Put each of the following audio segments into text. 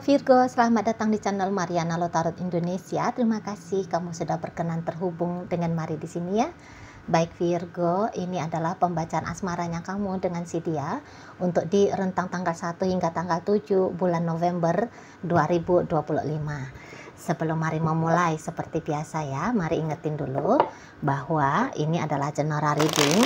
Halo Virgo, selamat datang di channel Mariana Lotarot Indonesia. Terima kasih kamu sudah berkenan terhubung dengan Mari di sini ya. Baik Virgo, ini adalah pembacaan asmaranya kamu dengan si dia untuk di rentang tanggal 1 hingga tanggal 7 bulan November 2025. Sebelum Mari memulai seperti biasa ya, Mari ingetin dulu bahwa ini adalah general reading.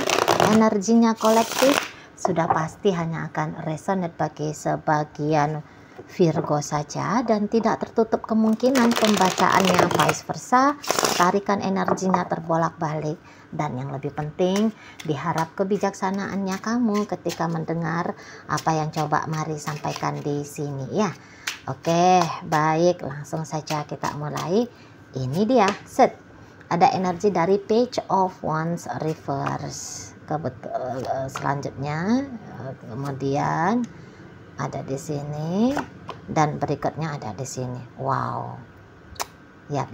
Energinya kolektif sudah pasti hanya akan resonate bagi sebagian Virgo saja dan tidak tertutup kemungkinan pembacaannya vice versa, tarikan energinya terbolak-balik. Dan yang lebih penting, diharap kebijaksanaannya kamu ketika mendengar apa yang coba Mari sampaikan di sini ya. Oke, baik, langsung saja kita mulai. Ini dia, set. Ada energi dari Page of Wands reverse. Selanjutnya, kemudian ada di sini dan berikutnya ada di sini. Wow. Yap.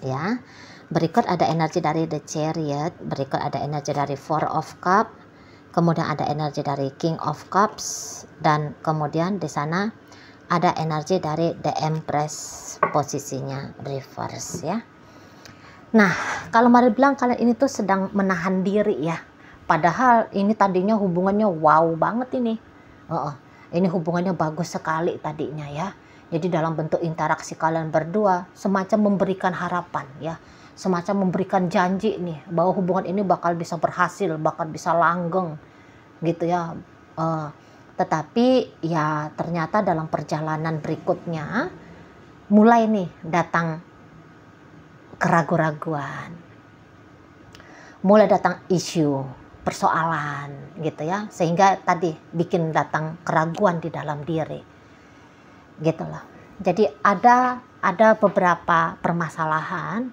Ya. Berikut ada energi dari The Chariot, berikut ada energi dari Four of Cups, kemudian ada energi dari King of Cups, dan kemudian di sana ada energi dari The Empress, posisinya reverse ya. Nah, kalau Mari bilang kalian ini tuh sedang menahan diri ya. Padahal ini tadinya hubungannya wow banget ini. Ini hubungannya bagus sekali tadinya ya. Jadi dalam bentuk interaksi kalian berdua semacam memberikan harapan ya, semacam memberikan janji nih bahwa hubungan ini bakal bisa berhasil, bakal bisa langgeng gitu ya. Tetapi ya ternyata dalam perjalanan berikutnya mulai nih datang keraguan-raguan, mulai datang isu, persoalan gitu ya, sehingga tadi bikin datang keraguan di dalam diri gitu loh. Jadi ada beberapa permasalahan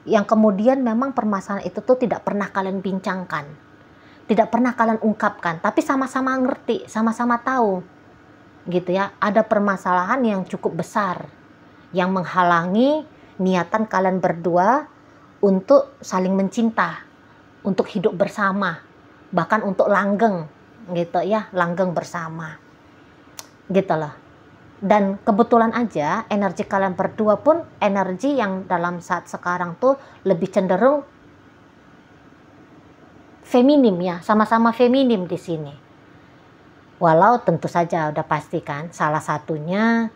yang kemudian memang permasalahan itu tuh tidak pernah kalian bincangkan, tidak pernah kalian ungkapkan, tapi sama-sama ngerti, sama-sama tahu gitu ya. Ada permasalahan yang cukup besar yang menghalangi niatan kalian berdua untuk saling mencinta, untuk hidup bersama, bahkan untuk langgeng gitu ya, langgeng bersama gitu loh. Dan kebetulan aja energi kalian berdua pun energi yang dalam saat sekarang tuh lebih cenderung feminim ya, sama-sama feminim di sini. Walau tentu saja udah pasti kan salah satunya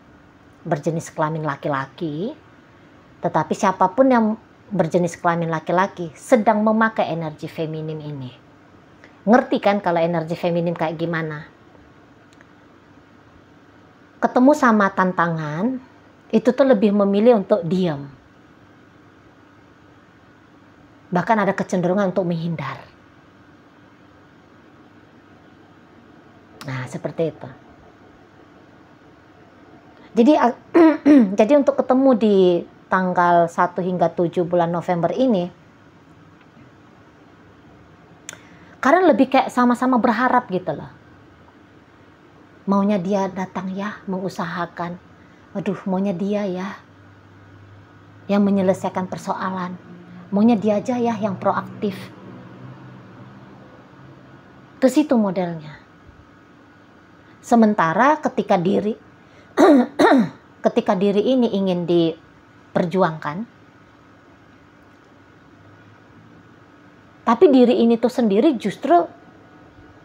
berjenis kelamin laki-laki, tetapi siapapun yang berjenis kelamin laki-laki sedang memakai energi feminim ini. Ngerti kan kalau energi feminim kayak gimana? Ketemu sama tantangan, itu tuh lebih memilih untuk diam. Bahkan ada kecenderungan untuk menghindar. Nah, seperti itu. Jadi untuk ketemu di tanggal 1 hingga 7 bulan November ini, karena lebih kayak sama-sama berharap gitu loh. Maunya dia datang ya, mengusahakan. Aduh, maunya dia ya yang menyelesaikan persoalan. Maunya dia aja ya yang proaktif. Ke situ modelnya. Sementara ketika diri ini ingin diperjuangkan, tapi diri ini tuh sendiri justru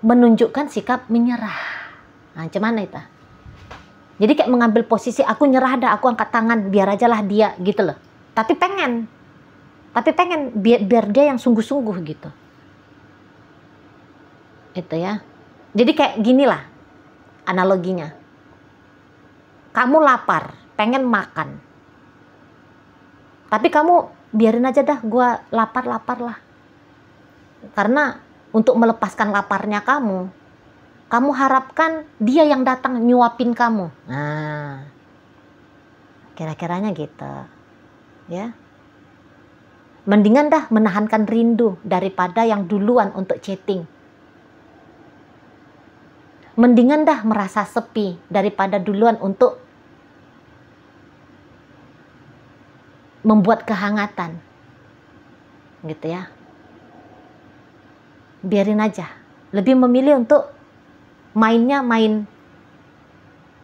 menunjukkan sikap menyerah. Nah, gimana itu? Jadi kayak mengambil posisi aku nyerah dah, aku angkat tangan, biar aja lah dia gitu loh. Tapi pengen biar dia yang sungguh-sungguh gitu. Itu ya. Jadi kayak gini lah analoginya. Kamu lapar, pengen makan. Tapi kamu biarin aja dah, gua lapar lah. Karena untuk melepaskan laparnya kamu harapkan dia yang datang nyuapin kamu. Nah, kira-kiranya gitu. Ya. Mendingan dah menahankan rindu daripada yang duluan untuk chatting. Mendingan dah merasa sepi daripada duluan untuk membuat kehangatan. Gitu ya. Biarin aja. Lebih memilih untuk mainnya main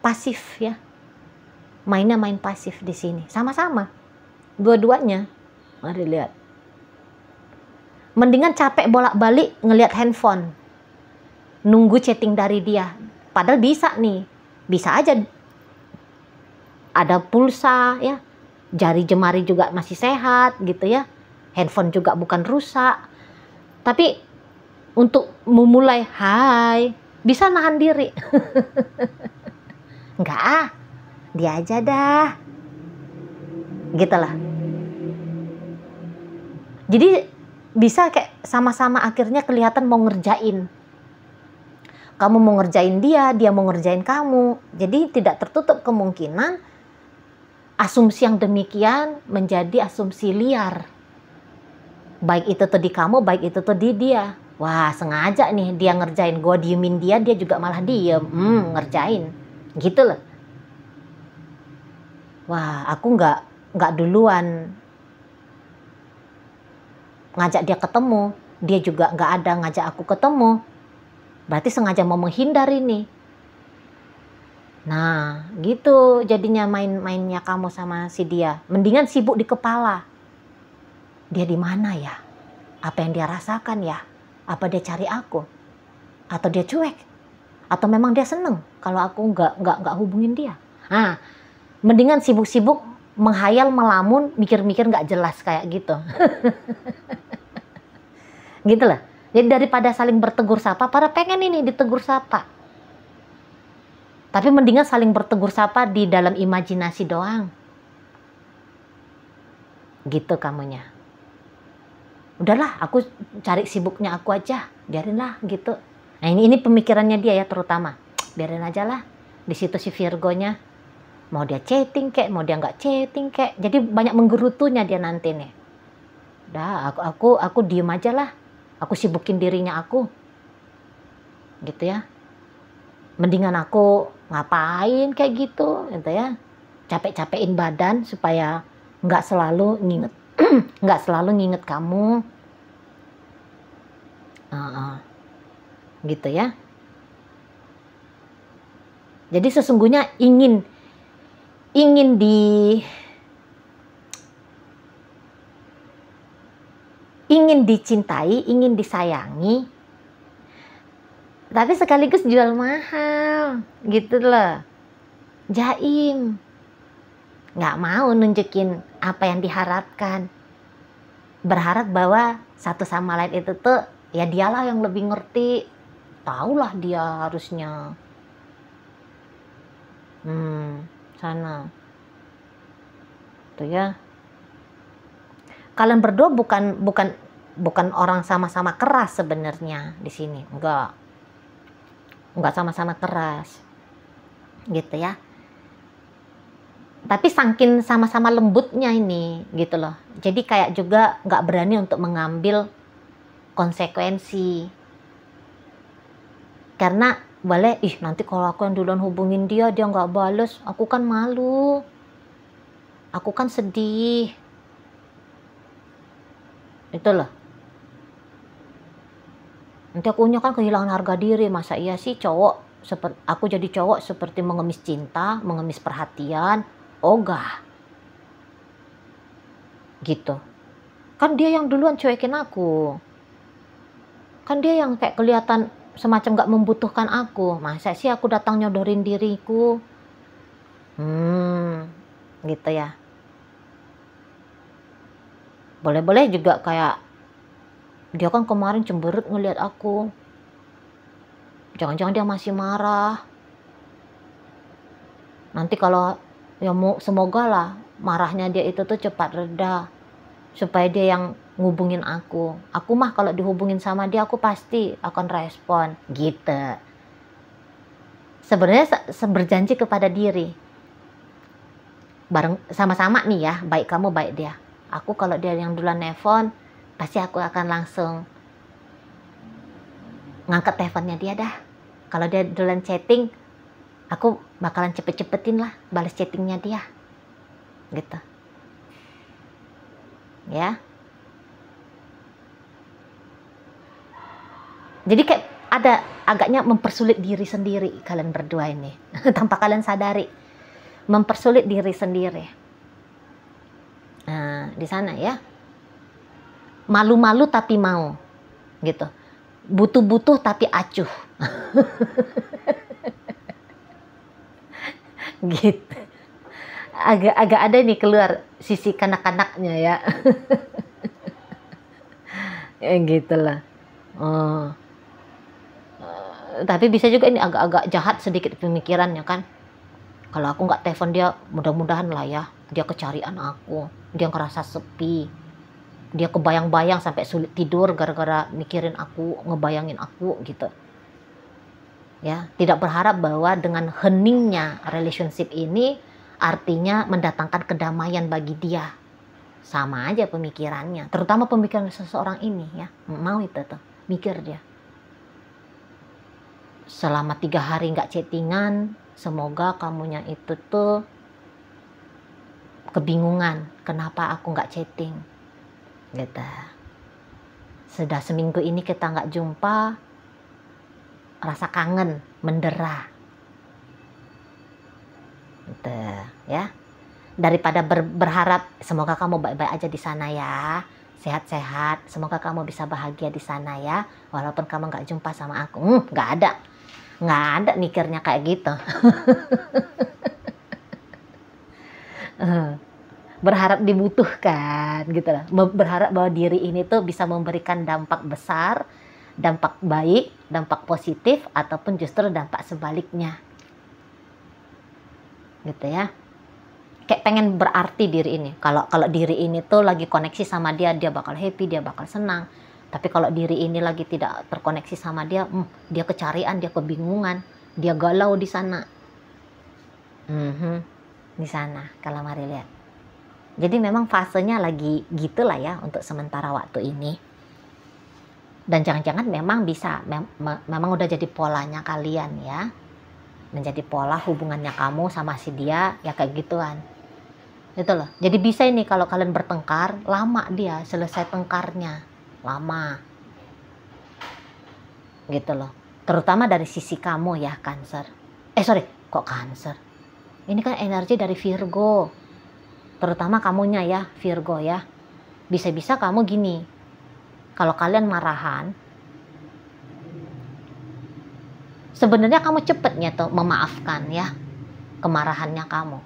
pasif ya. Mainnya main pasif di sini. Sama-sama. Dua-duanya. Mari lihat. Mendingan capek bolak-balik ngelihat handphone. Nunggu chatting dari dia. Padahal bisa nih. Bisa aja ada pulsa ya. Jari jemari juga masih sehat gitu ya. Handphone juga bukan rusak. Tapi untuk memulai hai, bisa nahan diri. Enggak ah, dia aja dah. Gitu lah. Jadi bisa kayak sama-sama akhirnya kelihatan mau ngerjain. Kamu mau ngerjain dia, dia mau ngerjain kamu. Jadi tidak tertutup kemungkinan asumsi yang demikian menjadi asumsi liar. Baik itu tuh di kamu, baik itu tuh di dia. Wah, sengaja nih dia ngerjain, gue diemin dia, dia juga malah diem. Ngerjain. Gitu loh. Wah, aku nggak duluan ngajak dia ketemu. Dia juga nggak ada ngajak aku ketemu. Berarti sengaja mau menghindar ini. Nah, gitu jadinya main-mainnya kamu sama si dia. Mendingan sibuk di kepala. Dia di mana ya? Apa yang dia rasakan ya? Apa dia cari aku? Atau dia cuek? Atau memang dia seneng kalau aku nggak hubungin dia? Nah, mendingan sibuk-sibuk menghayal, melamun, mikir-mikir nggak jelas kayak gitu. Gitu lah. Jadi daripada saling bertegur sapa, pada pengen ini ditegur sapa. Tapi mendingan saling bertegur sapa di dalam imajinasi doang. Gitu kamunya. Udahlah, aku cari sibuknya aku aja. Biarinlah gitu. Nah ini pemikirannya dia ya terutama. Biarin aja lah. Di situ si Virgonya. Mau dia chatting kek, mau dia nggak chatting kek. Jadi banyak menggerutunya dia nanti nih. Udah, aku diem aja lah. Aku sibukin dirinya aku. Gitu ya. Mendingan aku ngapain kayak gitu ya. Capek-capekin badan supaya nggak selalu nginget kamu. Gitu ya. Jadi sesungguhnya ingin dicintai, ingin disayangi, tapi sekaligus jual mahal, gitu loh. Jaim, nggak mau nunjukin apa yang diharapkan, berharap bahwa satu sama lain itu tuh ya dialah yang lebih ngerti, tahulah dia harusnya. Sana, tuh ya. Kalian berdua bukan orang sama-sama keras sebenarnya di sini, enggak sama-sama keras, gitu ya. Tapi saking sama-sama lembutnya ini, gitu loh. Jadi kayak juga nggak berani untuk mengambil konsekuensi, karena boleh, nanti kalau aku yang duluan hubungin dia nggak bales, aku kan malu, aku kan sedih. Itu loh. Nanti akunya kan kehilangan harga diri. Masa iya sih aku jadi cowok seperti mengemis cinta, mengemis perhatian, ogah. Gitu. Kan dia yang duluan cuekin aku. Kan dia yang kayak kelihatan semacam gak membutuhkan aku. Masa sih aku datang nyodorin diriku? Gitu ya. Boleh-boleh juga kayak dia kan kemarin cemberut ngelihat aku. Jangan-jangan dia masih marah. Nanti kalau ya semoga lah marahnya dia itu tuh cepat reda, supaya dia yang ngubungin aku. Aku mah kalau dihubungin sama dia aku pasti akan respon gitu. Sebenarnya berjanji kepada diri. Bareng sama-sama nih ya, baik kamu baik dia. Aku kalau dia yang duluan nelfon, pasti aku akan langsung ngangkat teleponnya dia dah. Kalau dia duluan chatting, aku bakalan cepet-cepetin lah balas chattingnya dia. Gitu. Ya. Jadi kayak ada agaknya mempersulit diri sendiri kalian berdua ini tanpa kalian sadari, mempersulit diri sendiri. Nah, di sana ya, malu-malu tapi mau, gitu, butuh-butuh tapi acuh. Gitu, agak ada nih keluar sisi kanak-kanaknya ya. Ya gitulah. Oh. Tapi bisa juga ini agak-agak jahat sedikit pemikirannya kan. Kalau aku nggak telepon dia, mudah-mudahan lah ya, dia kecarian aku, dia ngerasa sepi, dia kebayang-bayang sampai sulit tidur gara-gara mikirin aku, ngebayangin aku gitu. Ya, tidak berharap bahwa dengan heningnya relationship ini artinya mendatangkan kedamaian bagi dia. Sama aja pemikirannya, terutama pemikiran seseorang ini ya, mau itu tuh, mikir dia. Selama 3 hari nggak chattingan, semoga kamunya itu tuh kebingungan, kenapa aku nggak chatting, gitu. Sudah seminggu ini kita nggak jumpa, rasa kangen, mendera, gitu ya. Daripada berharap semoga kamu baik-baik aja di sana ya, sehat-sehat, semoga kamu bisa bahagia di sana ya, walaupun kamu nggak jumpa sama aku. Nggak ada mikirnya kayak gitu. Berharap dibutuhkan gitu lah, berharap bahwa diri ini tuh bisa memberikan dampak besar, dampak baik, dampak positif, ataupun justru dampak sebaliknya, gitu ya. Kayak pengen berarti diri ini, kalau diri ini tuh lagi koneksi sama dia, dia bakal happy, dia bakal senang. Tapi kalau diri ini lagi tidak terkoneksi sama dia, dia kecarian, dia kebingungan, dia galau di sana. Di sana kalau mari lihat. Jadi memang fasenya lagi gitulah ya untuk sementara waktu ini. Dan jangan-jangan memang bisa, memang udah jadi polanya kalian ya. Menjadi pola hubungannya kamu sama si dia ya kayak gituan. Itu loh. Jadi bisa ini kalau kalian bertengkar, lama dia selesai tengkarnya. Lama. Gitu loh. Terutama dari sisi kamu ya, Cancer. Kok Cancer? Ini kan energi dari Virgo. Terutama kamunya ya, Virgo ya. Bisa-bisa kamu gini. Kalau kalian marahan, sebenarnya kamu cepetnya tuh memaafkan ya kemarahannya kamu.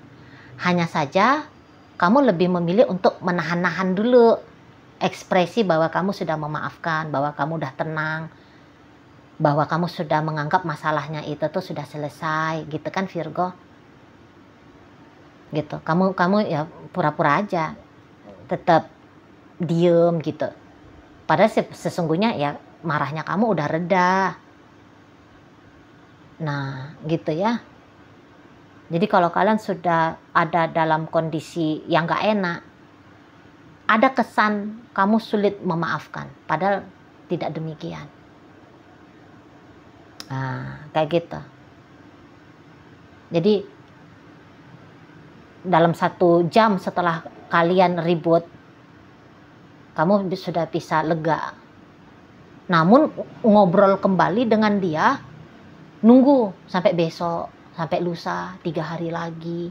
Hanya saja kamu lebih memilih untuk menahan-nahan dulu ekspresi bahwa kamu sudah memaafkan, bahwa kamu udah tenang, bahwa kamu sudah menganggap masalahnya itu tuh sudah selesai, gitu kan Virgo? Gitu. Kamu ya pura-pura aja, tetap diem gitu. Padahal sesungguhnya ya marahnya kamu udah reda. Nah, gitu ya. Jadi kalau kalian sudah ada dalam kondisi yang gak enak, ada kesan kamu sulit memaafkan, padahal tidak demikian. Nah, kayak gitu. Jadi dalam 1 jam setelah kalian ribut, kamu sudah bisa lega. Namun ngobrol kembali dengan dia, nunggu sampai besok, sampai lusa, 3 hari lagi.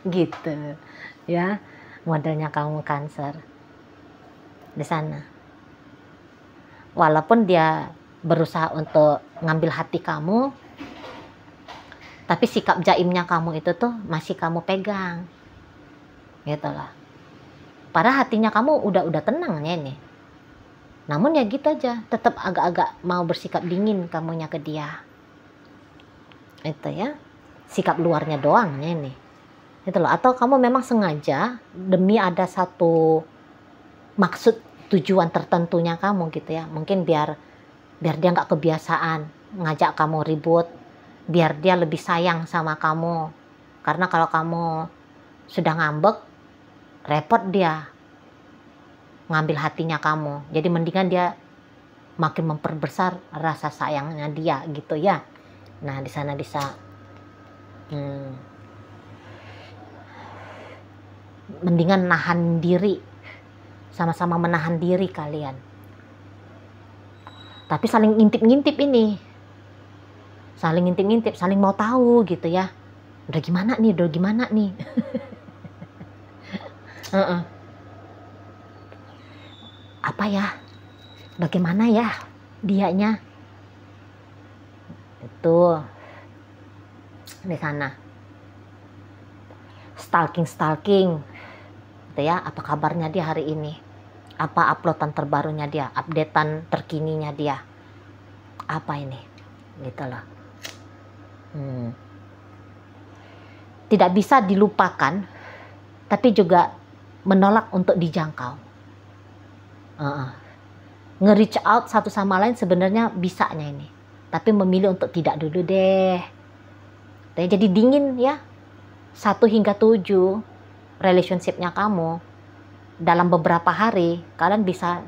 Gitu ya, modelnya kamu Cancer di sana. Walaupun dia berusaha untuk ngambil hati kamu, tapi sikap jaimnya kamu itu tuh masih kamu pegang, gitu lah. Padahal hatinya kamu udah tenangnya ini. Namun ya gitu aja, tetap agak-agak mau bersikap dingin kamunya ke dia. Itu ya, sikap luarnya doangnya ini. Itu loh. Atau kamu memang sengaja demi ada satu maksud tujuan tertentunya kamu gitu ya. Mungkin biar dia nggak kebiasaan ngajak kamu ribut, biar dia lebih sayang sama kamu. Karena kalau kamu sudah ngambek, repot dia ngambil hatinya kamu. Jadi mendingan dia makin memperbesar rasa sayangnya dia gitu ya. Nah di sana bisa mendingan nahan diri, sama-sama menahan diri kalian. Tapi saling ngintip-ngintip ini. Saling ngintip-ngintip, saling mau tahu gitu ya. Udah gimana nih, udah gimana nih. Apa ya? Bagaimana ya dianya? Itu di sana. Stalking. Gitu ya, apa kabarnya dia hari ini? Apa uploadan terbarunya dia? Updatean terkininya dia? Apa ini? Gitu loh. Tidak bisa dilupakan, tapi juga menolak untuk dijangkau. Nge-reach out satu sama lain sebenarnya bisanya ini, tapi memilih untuk tidak dulu deh. Jadi dingin ya. 1 hingga 7 relationship-nya kamu dalam beberapa hari kalian bisa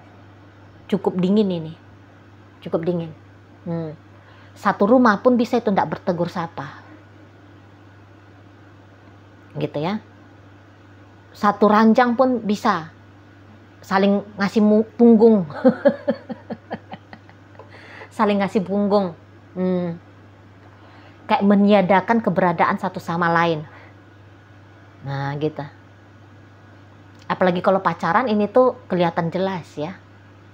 cukup dingin ini, cukup dingin. Satu rumah pun bisa itu tidak bertegur sapa, gitu ya. Satu ranjang pun bisa saling ngasih punggung, saling ngasih punggung, kayak meniadakan keberadaan satu sama lain. Nah gitu. Apalagi kalau pacaran ini tuh kelihatan jelas ya.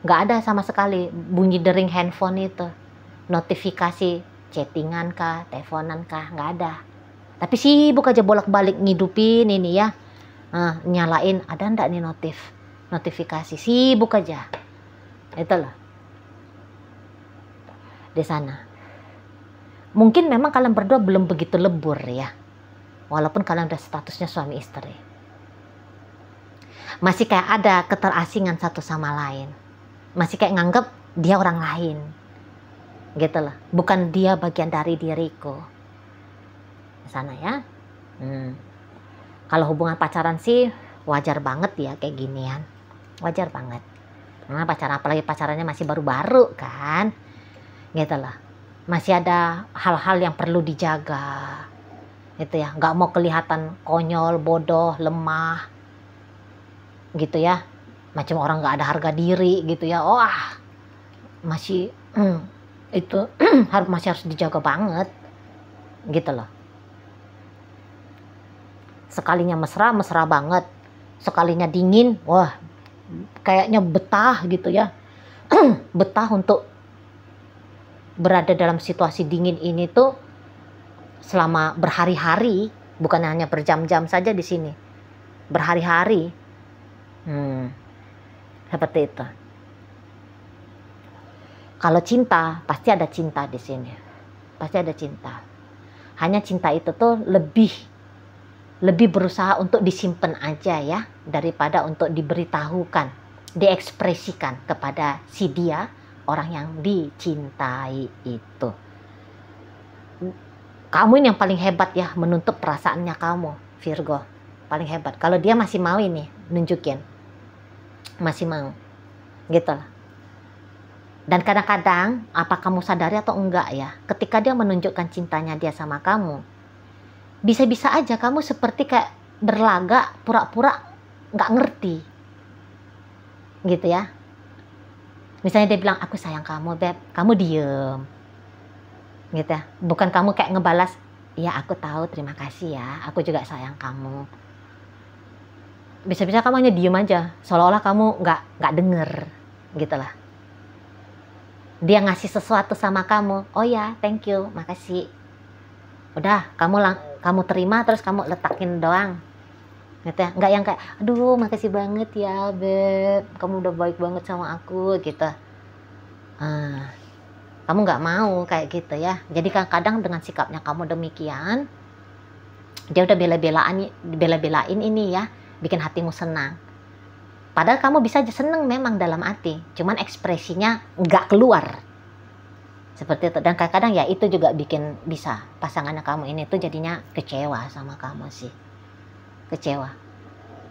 Nggak ada sama sekali bunyi dering handphone itu. Notifikasi chattingan kah, teleponan kah, nggak ada. Tapi sibuk aja bolak-balik ngidupin ini ya. Nyalain ada ndak nih notifikasi, sibuk aja. Itulah. Di sana. Mungkin memang kalian berdua belum begitu lebur ya. Walaupun kalian udah statusnya suami istri. Masih kayak ada keterasingan satu sama lain. Masih kayak nganggep dia orang lain. Gitu loh. Bukan dia bagian dari diriku. Di sana ya. Kalau hubungan pacaran sih wajar banget ya kayak ginian. Wajar banget. Karena pacaran, apalagi pacarannya masih baru-baru kan. Gitu loh. Masih ada hal-hal yang perlu dijaga. Gitu ya, nggak mau kelihatan konyol, bodoh, lemah, gitu ya, macam orang nggak ada harga diri gitu ya. Masih itu masih harus dijaga banget, gitu loh. Sekalinya mesra banget, sekalinya dingin, wah kayaknya betah gitu ya. Betah untuk berada dalam situasi dingin ini tuh selama berhari-hari, bukan hanya berjam-jam saja di sini, berhari-hari. Seperti itu. Kalau cinta, pasti ada cinta di sini, pasti ada cinta. Hanya cinta itu tuh lebih berusaha untuk disimpan aja ya, daripada untuk diberitahukan, diekspresikan kepada si dia, orang yang dicintai itu. Kamu ini yang paling hebat ya, menutup perasaannya kamu, Virgo. Paling hebat. Kalau dia masih mau ini, nunjukin. Masih mau. Gitu lah. Dan kadang-kadang, apa kamu sadari atau enggak ya, ketika dia menunjukkan cintanya dia sama kamu, bisa-bisa aja kamu seperti kayak berlagak, pura-pura nggak ngerti. Gitu ya. Misalnya dia bilang, aku sayang kamu, Beb. Kamu diem. Gitu ya. Bukan kamu kayak ngebalas, ya aku tahu, terima kasih ya, aku juga sayang kamu. Bisa-bisa kamu hanya diem aja, seolah-olah kamu nggak denger, gitulah. Dia ngasih sesuatu sama kamu, oh ya, thank you, makasih. Udah, kamu terima terus kamu letakin doang, gitu ya. Nggak yang kayak, aduh makasih banget ya Beb, kamu udah baik banget sama aku, gitu. Kamu nggak mau kayak gitu ya. Jadi kadang dengan sikapnya kamu demikian, dia udah bela-belain ini ya, bikin hatimu senang. Padahal kamu bisa aja seneng memang dalam hati, cuman ekspresinya nggak keluar. Seperti itu. Dan kadang-kadang ya itu juga bisa pasangannya kamu ini tuh jadinya kecewa sama kamu sih. Kecewa.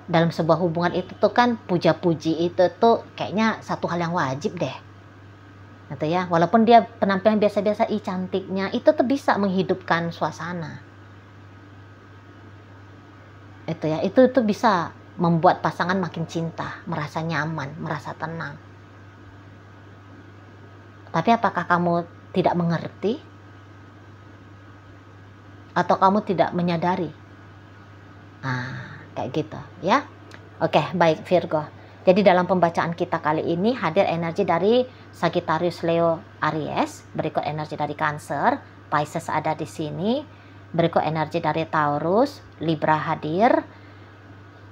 Dalam sebuah hubungan itu tuh kan puja-puji itu tuh kayaknya satu hal yang wajib deh. Gitu ya, walaupun dia penampilan biasa-biasa, cantiknya, itu tuh bisa menghidupkan suasana. Itu ya, itu bisa membuat pasangan makin cinta, merasa nyaman, merasa tenang. Tapi apakah kamu tidak mengerti? Atau kamu tidak menyadari? Nah, kayak gitu ya. Oke, baik Virgo. Jadi dalam pembacaan kita kali ini hadir energi dari Sagittarius, Leo, Aries, berikut energi dari Cancer, Pisces ada di sini, berikut energi dari Taurus, Libra hadir,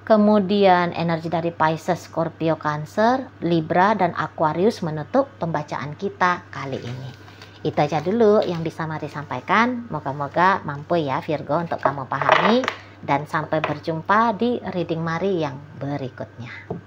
kemudian energi dari Pisces, Scorpio, Cancer, Libra, dan Aquarius menutup pembacaan kita kali ini. Itu aja dulu yang bisa Mari sampaikan. Moga-moga mampu ya Virgo untuk kamu pahami. Dan sampai berjumpa di reading Mari yang berikutnya.